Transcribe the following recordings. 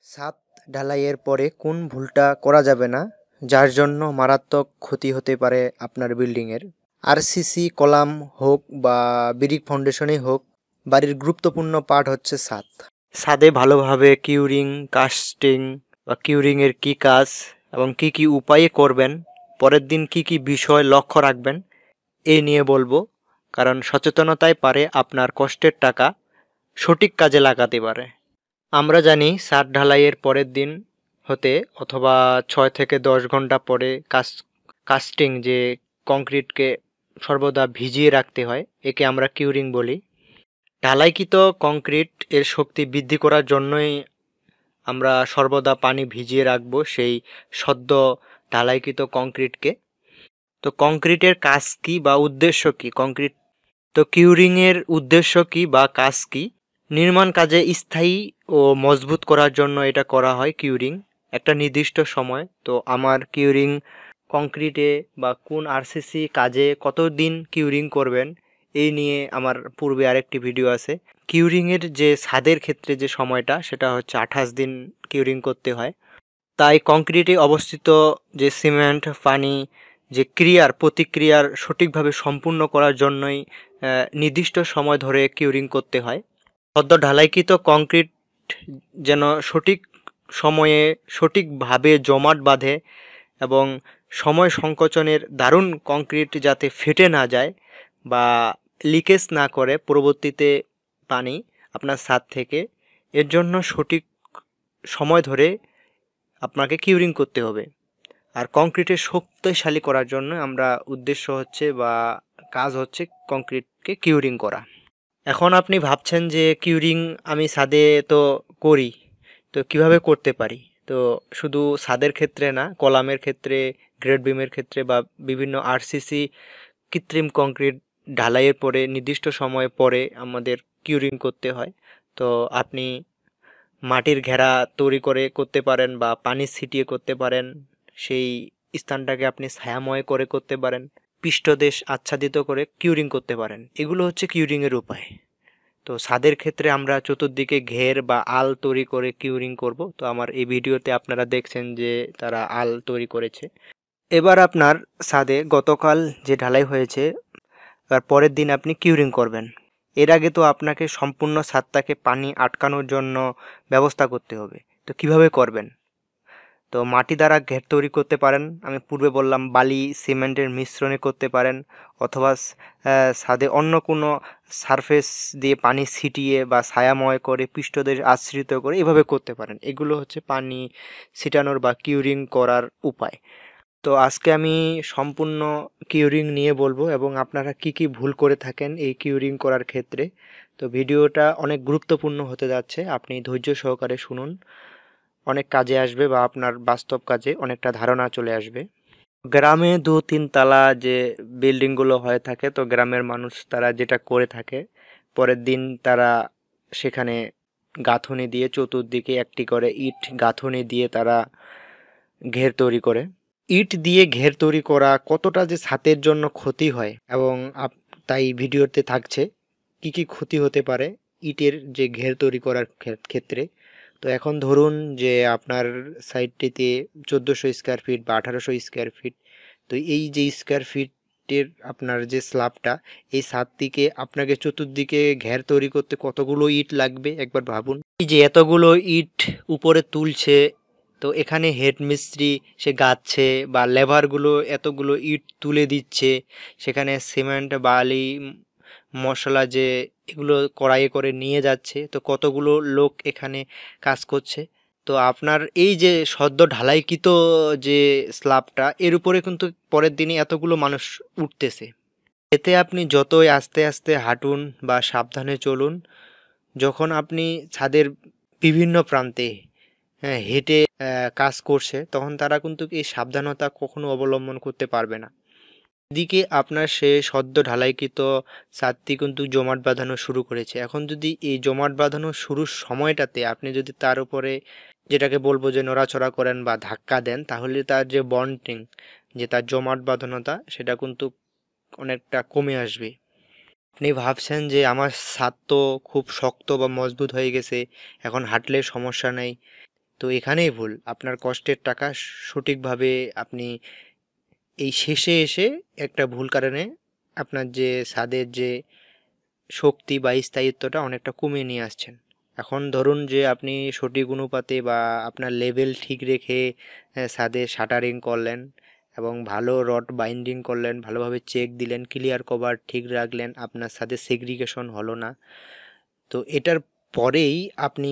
ছাদ ঢালাইয়ের পরে কোন ভুলটা করা যাবে না, যার জন্য মারাত্মক ক্ষতি হতে পারে আপনার বিল্ডিংয়ের? আরসিসি কলাম হোক বা ব্রিক ফাউন্ডেশনই হোক, বাড়ির গুরুত্বপূর্ণ পার্ট হচ্ছে ছাদ। ছাদে ভালোভাবে কিউরিং, কাস্টিং বা কিউরিংয়ের কী কাজ এবং কি কি উপায়ে করবেন, পরের দিন কি কি বিষয় লক্ষ্য রাখবেন, এই নিয়ে বলবো। কারণ সচেতনতাই পারে আপনার কষ্টের টাকা সঠিক কাজে লাগাতে পারে। আমরা জানি ছাদ ঢালাইয়ের পরের দিন হতে অথবা 6 থেকে 10 ঘন্টা পরে কাস্টিং যে কংক্রিটকে সর্বদা ভিজিয়ে রাখতে হয়, একে আমরা কিউরিং বলি। ঢালাইকৃত কংক্রিট এর শক্তি বৃদ্ধি করার জন্যই আমরা সর্বদা পানি ভিজিয়ে রাখবো সেই সদ্য ঢালাইকৃত কংক্রিটকে। তো কংক্রিটের কাজ কি বা উদ্দেশ্য কি? কিউরিংয়ের উদ্দেশ্য কি বা কাজ কি? নির্মাণ কাজে স্থায়ী ও মজবুত করার জন্য এটা করা হয় কিউরিং, একটা নির্দিষ্ট সময়। তো আমার কিউরিং কংক্রিটে বা কোন আরসিসি কাজে কতদিন কিউরিং করবেন, এই নিয়ে আমার পূর্বে আরেকটি ভিডিও আছে। কিউরিংয়ের যে ছাদের ক্ষেত্রে যে সময়টা, সেটা হচ্ছে 28 দিন কিউরিং করতে হয়। তাই কংক্রিটে অবস্থিত যে সিমেন্ট পানি যে প্রতিক্রিয়ার সঠিকভাবে সম্পূর্ণ করার জন্যই নির্দিষ্ট সময় ধরে কিউরিং করতে হয়। সদ্য ঢালাইকৃত কংক্রিট যেন সঠিক সময়ে সঠিকভাবে জমাট বাঁধে এবং সময় সংকোচনের দারুণ কংক্রিট যাতে ফেটে না যায় বা লিকেজ না করে পরবর্তীতে পানি আপনার ছাদ থেকে, এর জন্য সঠিক সময় ধরে আপনাকে কিউরিং করতে হবে। আর কংক্রিটের শক্তিশালী করার জন্য আমরা উদ্দেশ্য হচ্ছে বা কাজ হচ্ছে কংক্রিটকে কিউরিং করা। এখন আপনি ভাবছেন যে কিউরিং আমি ছাদে তো করি, তো কিভাবে করতে পারি? তো শুধু ছাদের ক্ষেত্রে না, কলামের ক্ষেত্রে, গ্রেড বিমের ক্ষেত্রে বা বিভিন্ন আরসিসি কৃত্রিম কংক্রিট ঢালাইয়ের পরে নির্দিষ্ট সময় পরে আমাদের কিউরিং করতে হয়। তো আপনি মাটির ঘেরা তৈরি করে করতে পারেন বা পানি ছিটিয়ে করতে পারেন, সেই স্থানটাকে আপনি ছায়াময় করে করতে পারেন, পৃষ্ঠদেশ আচ্ছাদিত করে কিউরিং করতে পারেন। এগুলো হচ্ছে কিউরিংয়ের উপায়। তো ছাদের ক্ষেত্রে আমরা চতুর্দিকে ঘের বা আল তৈরি করে কিউরিং করব। তো আমার এই ভিডিওতে আপনারা দেখছেন যে তারা আল তৈরি করেছে। এবার আপনার ছাদে গতকাল যে ঢালাই হয়েছে, তার পরের দিন আপনি কিউরিং করবেন। এর আগে তো আপনাকে সম্পূর্ণ ছাদটাকে পানি আটকানোর জন্য ব্যবস্থা করতে হবে। তো কিভাবে করবেন? তো মাটি দ্বারা ঘের তৈরি করতে পারেন, আমি পূর্বে বললাম বালি সিমেন্টের মিশ্রণে করতে পারেন, অথবা ছাদে অন্য কোনো সারফেস দিয়ে পানি ছিটিয়ে বা ছায়াময় করে পৃষ্ঠদেশ আশ্রিত করে এভাবে করতে পারেন। এগুলো হচ্ছে পানি ছিটানোর বা কিউরিং করার উপায়। তো আজকে আমি সম্পূর্ণ কিউরিং নিয়ে বলবো এবং আপনারা কি কি ভুল করে থাকেন এই কিউরিং করার ক্ষেত্রে। তো ভিডিওটা অনেক গুরুত্বপূর্ণ হতে যাচ্ছে, আপনি ধৈর্য সহকারে শুনুন, অনেক কাজে আসবে বা আপনার বাস্তব কাজে অনেকটা ধারণা চলে আসবে। গ্রামে 2-3 তালা যে বিল্ডিংগুলো হয়ে থাকে, তো গ্রামের মানুষ তারা যেটা করে থাকে, পরের দিন তারা সেখানে গাঁথুনি দিয়ে চতুর্দিকে একটি করে ইট গাঁথুনি দিয়ে তারা ঘের তৈরি করে। ইট দিয়ে ঘের তৈরি করা কতটা যে ছাদের জন্য ক্ষতি হয় এবং তাই ভিডিওতে থাকছে কি কি ক্ষতি হতে পারে ইটের যে ঘের তৈরি করার ক্ষেত্রে। তো এখন ধরুন যে আপনার সাইটটিতে 1400 স্কোয়ার ফিট বা 1800 স্কোয়ার ফিট, তো এই যে স্কোয়ার ফিটের আপনার যে স্ল্যাবটা, এই ছাদটিকে আপনাকে চতুর্দিকে ঘের তৈরি করতে কতগুলো ইট লাগবে একবার ভাবুন। এই যে এতগুলো ইট উপরে তুলছে, তো এখানে হেড মিস্ত্রি সে গাচ্ছে বা লেবারগুলো এতগুলো ইট তুলে দিচ্ছে, সেখানে সিমেন্ট বালি মশলা যে এগুলো কড়াইয়ে করে নিয়ে যাচ্ছে, তো কতগুলো লোক এখানে কাজ করছে। তো আপনার এই যে সদ্য ঢালাইকৃত যে স্ল্যাবটা, এর উপরে কিন্তু পরের দিনই এতগুলো মানুষ উঠতেছে। এতে আপনি যতই আস্তে আস্তে হাঁটুন বা সাবধানে চলুন, যখন আপনি ছাদের বিভিন্ন প্রান্তে হেঁটে কাজ করছে, তখন তারা কিন্তু এই সাবধানতা কখনো অবলম্বন করতে পারবে না। এদিকে আপনার সে সদ্য ঢালাইকৃত ছাদটি কিন্তু জমাট বাঁধানো শুরু করেছে। এখন যদি এই জমাট বাঁধানো শুরুর সময়টাতে আপনি যদি তার উপরে যেটাকে বলবো যে নড়াচড়া করেন বা ধাক্কা দেন, তাহলে তার যে বন্ডিং, যে তার জমাট বাঁধানোটা, সেটা কিন্তু অনেকটা কমে আসবে। আপনি ভাবছেন যে আমার ছাদ তো খুব শক্ত বা মজবুত হয়ে গেছে, এখন হাঁটলে সমস্যা নেই। তো এখানেই ভুল, আপনার কষ্টের টাকা সঠিকভাবে আপনি এই শেষে এসে একটা ভুল কারণে আপনার যে ছাদের যে শক্তি বা স্থায়িত্বটা অনেকটা কমিয়ে নিয়ে আসছেন। এখন ধরুন যে আপনি সঠিক অনুপাতে বা আপনার লেভেল ঠিক রেখে ছাদে শাটারিং করলেন এবং ভালো রড বাইন্ডিং করলেন, ভালোভাবে চেক দিলেন, ক্লিয়ার কভার ঠিক রাখলেন, আপনার ছাদে সেগ্রিগেশন হলো না। তো এটার পরেই আপনি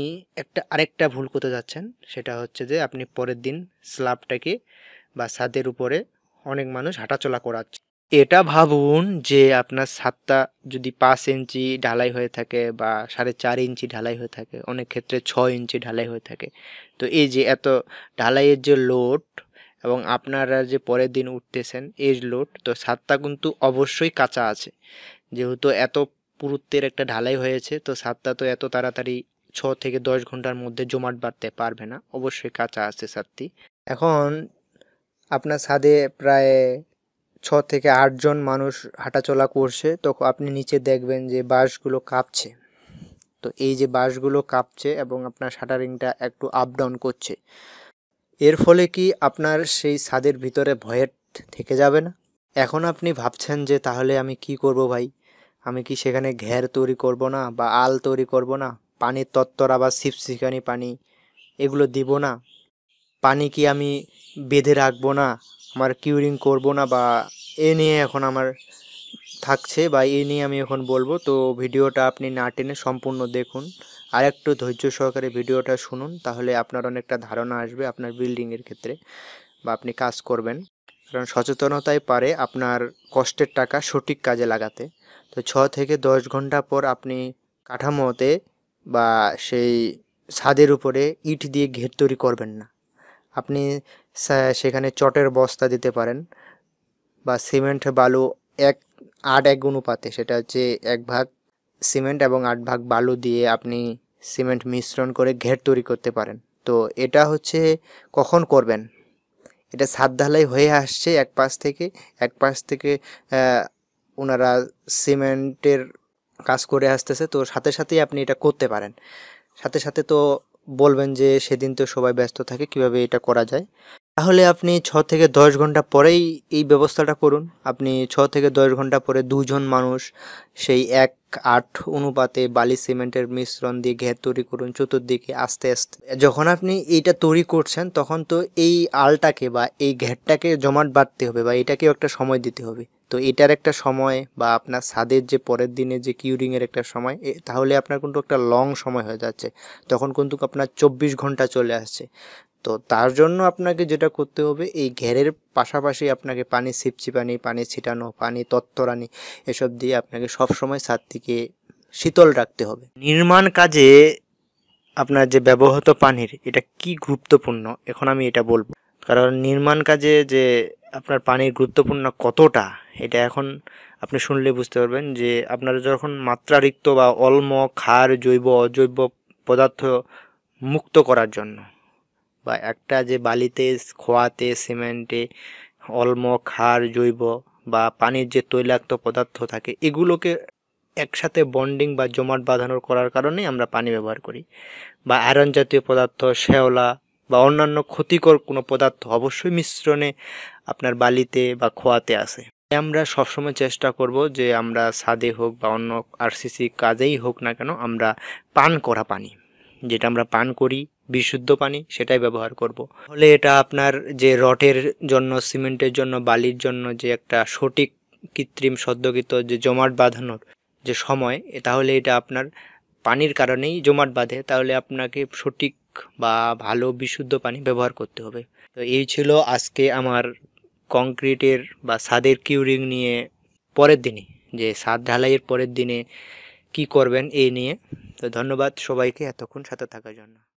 আরেকটা ভুল করতে যাচ্ছেন, সেটা হচ্ছে যে আপনি পরের দিন স্ল্যাবটাকে বা ছাদের উপরে অনেক মানুষ হাঁটাচলা করাচ্ছে। এটা ভাবুন যে আপনার ছাদটা যদি 5 ইঞ্চি ঢালাই হয়ে থাকে বা 4.5 ইঞ্চি ঢালাই হয়ে থাকে, অনেক ক্ষেত্রে 6 ইঞ্চি ঢালাই হয়ে থাকে। তো এই যে এত ঢালাইয়ের যে লোড এবং আপনারা যে পরের দিন উঠতেছেন এই লোড, তো ছাদটা কিন্তু অবশ্যই কাঁচা আছে। যেহেতু এত পুরুত্বের একটা ঢালাই হয়েছে, তো ছাদটা তো এত তাড়াতাড়ি 6 থেকে 10 ঘন্টার মধ্যে জমাট বাঁধতে পারবে না, অবশ্যই কাঁচা আছে ছাদটি। এখন আপনার ছাদে প্রায় 6 থেকে 8 জন মানুষ হাঁটাচলা করছে, তো আপনি নিচে দেখবেন যে বাঁশগুলো কাঁপছে। তো এই যে বাঁশগুলো কাঁপছে এবং আপনার শাটারিংটা একটু আপ ডাউন করছে, এর ফলে কি আপনার সেই ছাদের ভিতরে ভয়ের থেকে যাবে না? এখন আপনি ভাবছেন যে তাহলে আমি কি করব ভাই, আমি কি সেখানে ঘের তৈরি করব না বা আল তৈরি করব না, পানির তত্ত্বরা বা সিপসিকানি পানি এগুলো দিব না, পানি কি আমি বেঁধে রাখবো না, আমার কিউরিং করব না, বা এ নিয়ে এখন আমার থাকছে বা এই নিয়ে আমি এখন বলবো। তো ভিডিওটা আপনি না টেনে সম্পূর্ণ দেখুন আর একটু ধৈর্য সহকারে ভিডিওটা শুনুন, তাহলে আপনার অনেকটা ধারণা আসবে আপনার বিল্ডিংয়ের ক্ষেত্রে বা আপনি কাজ করবেন। কারণ সচেতনতাই পারে আপনার কষ্টের টাকা সঠিক কাজে লাগাতে। তো 6 থেকে 10 ঘন্টা পর আপনি কাঠামোতে বা সেই ছাদের উপরে ইট দিয়ে ঘের তৈরি করবেন না, আপনি সেখানে চটের বস্তা দিতে পারেন বা সিমেন্ট বালু 8:1 অনুপাতে, সেটা হচ্ছে 1 ভাগ সিমেন্ট এবং 8 ভাগ বালু দিয়ে আপনি সিমেন্ট মিশ্রণ করে ঘের তৈরি করতে পারেন। তো এটা হচ্ছে কখন করবেন, এটা ছাদ ঢালাই হয়ে আসছে এক পাশ থেকে ওনারা সিমেন্টের কাজ করে আসতেছে, তো সাথে সাথেই আপনি এটা করতে পারেন। সাথে সাথে তো বলবেন যে সেদিন তো সবাই ব্যস্ত থাকে, কিভাবে এটা করা যায়। তাহলে আপনি 6 থেকে 10 ঘন্টা পরেই এই ব্যবস্থাটা করুন। আপনি 6 থেকে 10 ঘন্টা পরে 2 জন মানুষ সেই 1:8 অনুপাতে বালি সিমেন্টের মিশ্রণ দিয়ে ঘের তৈরি করুন চতুর্দিকে আস্তে আস্তে। যখন আপনি এইটা তৈরি করছেন তখন তো এই আলটাকে বা এই ঘেরটাকে জমাট বাঁধতে হবে বা এটাকেও একটা সময় দিতে হবে। তো এটার একটা সময় বা আপনার ছাদের যে পরের দিনে যে কিউরিংয়ের একটা সময়, তাহলে আপনার কিন্তু একটা লং সময় হয়ে যাচ্ছে, তখন কিন্তু আপনার 24 ঘন্টা চলে আসছে। তো তার জন্য আপনাকে যেটা করতে হবে, এই ঘেরের পাশাপাশি আপনাকে পানি ছিপছিপানি, পানি ছিটানো, পানি তত্ত্বরানি এসব দিয়ে আপনাকে সবসময় ছাদটিকে শীতল রাখতে হবে। নির্মাণ কাজে আপনার যে ব্যবহৃত পানির এটা কি গুরুত্বপূর্ণ, এখন আমি এটা বলবো। কারণ নির্মাণ কাজে যে আপনার পানির গুরুত্বপূর্ণ কতটা, এটা এখন আপনি শুনলে বুঝতে পারবেন যে আপনারা যখন মাত্রারিক্ত বা অম্ল, ক্ষার, জৈব অজৈব পদার্থ মুক্ত করার জন্য বা একটা যে বালিতে, খোয়াতে, সিমেন্টে অম্ল, ক্ষার, জৈব বা পানির যে তৈলাক্ত পদার্থ থাকে, এগুলোকে একসাথে বন্ডিং বা জমাট বাঁধানোর করার কারণে আমরা পানি ব্যবহার করি। বা আয়রন জাতীয় পদার্থ, শ্যাওলা বা অন্যান্য ক্ষতিকর কোনো পদার্থ অবশ্যই মিশ্রণে আপনার বালিতে বা খোয়াতে আসে। আমরা সবসময় চেষ্টা করব যে আমরা ছাদে হোক বা অন্য আরসিসি কাজেই হোক না কেন, আমরা পান করা পানি, যেটা আমরা পান করি বিশুদ্ধ পানি, সেটাই ব্যবহার করব। তাহলে এটা আপনার যে রডের জন্য, সিমেন্টের জন্য, বালির জন্য যে একটা সঠিক কৃত্রিম সদ্যকৃত যে জমাট বাঁধানোর যে সময়, তাহলে এটা আপনার পানির কারণেই জমাট বাঁধে, তাহলে আপনাকে সঠিক বা ভালো বিশুদ্ধ পানি ব্যবহার করতে হবে। তো এই ছিল আজকে আমার কংক্রিটের বা ছাদের কিউরিং নিয়ে পরের দিনে, যে ছাদ ঢালাইয়ের পরের দিনে কি করবেন এই নিয়ে। তো ধন্যবাদ সবাইকে এতক্ষণ সাথে থাকার জন্য।